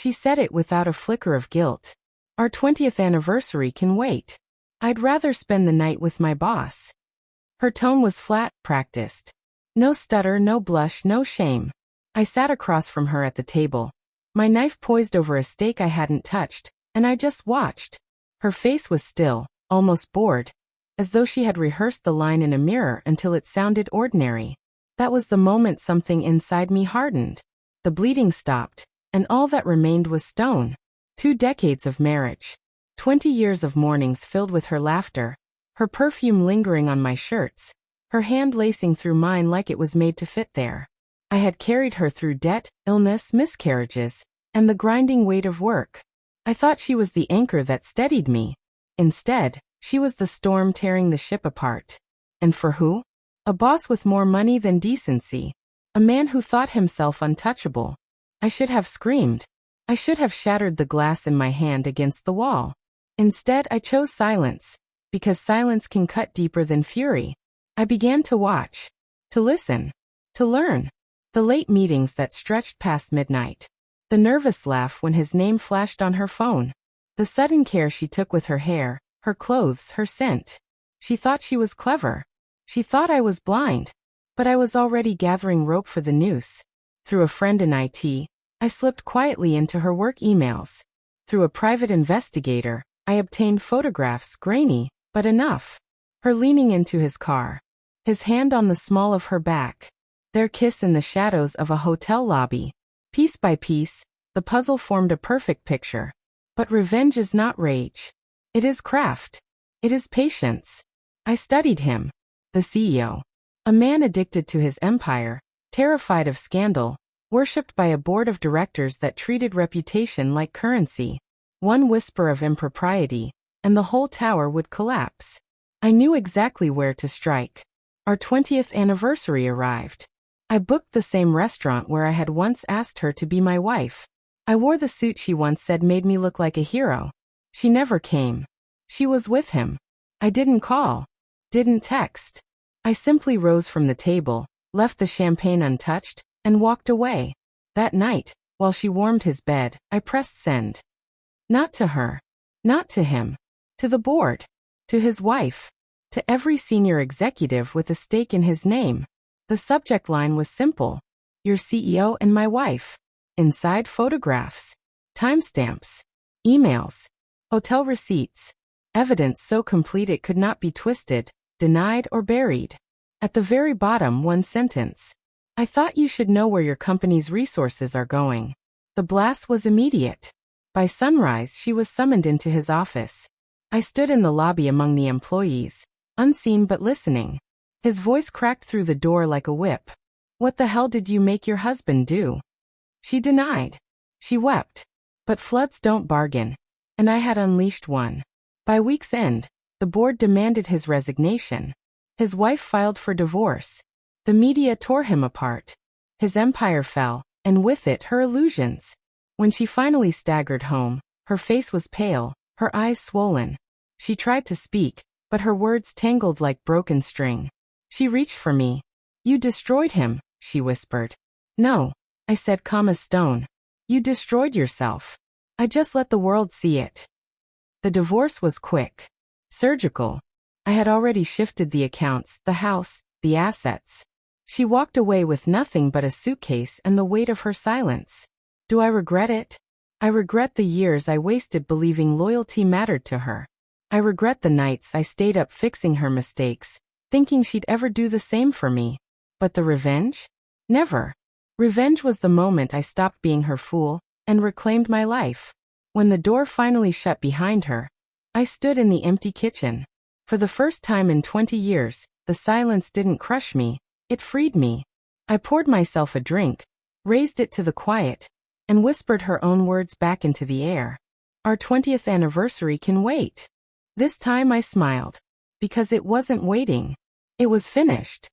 She said it without a flicker of guilt. Our 20th anniversary can wait. I'd rather spend the night with my boss. Her tone was flat, practiced. No stutter, no blush, no shame. I sat across from her at the table, my knife poised over a steak I hadn't touched, and I just watched. Her face was still, almost bored, as though she had rehearsed the line in a mirror until it sounded ordinary. That was the moment something inside me hardened. The bleeding stopped, and all that remained was stone. 2 decades of marriage. 20 years of mornings filled with her laughter, her perfume lingering on my shirts, her hand lacing through mine like it was made to fit there. I had carried her through debt, illness, miscarriages, and the grinding weight of work. I thought she was the anchor that steadied me. Instead, she was the storm tearing the ship apart. And for who? A boss with more money than decency. A man who thought himself untouchable. I should have screamed. I should have shattered the glass in my hand against the wall. Instead, I chose silence, because silence can cut deeper than fury. I began to watch, to listen, to learn. The late meetings that stretched past midnight. The nervous laugh when his name flashed on her phone. The sudden care she took with her hair, her clothes, her scent. She thought she was clever. She thought I was blind. But I was already gathering rope for the noose. Through a friend in IT, I slipped quietly into her work emails. Through a private investigator, I obtained photographs, grainy, but enough. Her leaning into his car. His hand on the small of her back. Their kiss in the shadows of a hotel lobby. Piece by piece, the puzzle formed a perfect picture. But revenge is not rage. It is craft. It is patience. I studied him. The CEO. A man addicted to his empire, terrified of scandal, worshipped by a board of directors that treated reputation like currency. One whisper of impropriety, and the whole tower would collapse. I knew exactly where to strike. Our 20th anniversary arrived. I booked the same restaurant where I had once asked her to be my wife. I wore the suit she once said made me look like a hero. She never came. She was with him. I didn't call. Didn't text. I simply rose from the table, left the champagne untouched, and walked away. That night, while she warmed his bed, I pressed send. Not to her. Not to him. To the board. To his wife. To every senior executive with a stake in his name. The subject line was simple. Your CEO and my wife. Inside, photographs. Timestamps. Emails. Hotel receipts. Evidence so complete it could not be twisted, denied, or buried. At the very bottom, one sentence. I thought you should know where your company's resources are going. The blast was immediate. By sunrise, she was summoned into his office. I stood in the lobby among the employees, unseen but listening. His voice cracked through the door like a whip. What the hell did you make your husband do? She denied. She wept. But floods don't bargain. And I had unleashed one. By week's end, the board demanded his resignation. His wife filed for divorce. The media tore him apart. His empire fell, and with it her illusions. When she finally staggered home, her face was pale, her eyes swollen. She tried to speak, but her words tangled like broken string. She reached for me. You destroyed him, she whispered. No, I said calm as stone. You destroyed yourself. I just let the world see it. The divorce was quick. Surgical. I had already shifted the accounts, the house, the assets. She walked away with nothing but a suitcase and the weight of her silence. Do I regret it? I regret the years I wasted believing loyalty mattered to her. I regret the nights I stayed up fixing her mistakes, thinking she'd ever do the same for me. But the revenge? Never. Revenge was the moment I stopped being her fool and reclaimed my life. When the door finally shut behind her, I stood in the empty kitchen. For the first time in 20 years, the silence didn't crush me, it freed me. I poured myself a drink, raised it to the quiet, and whispered her own words back into the air. Our 20th anniversary can wait. This time I smiled. Because it wasn't waiting. It was finished.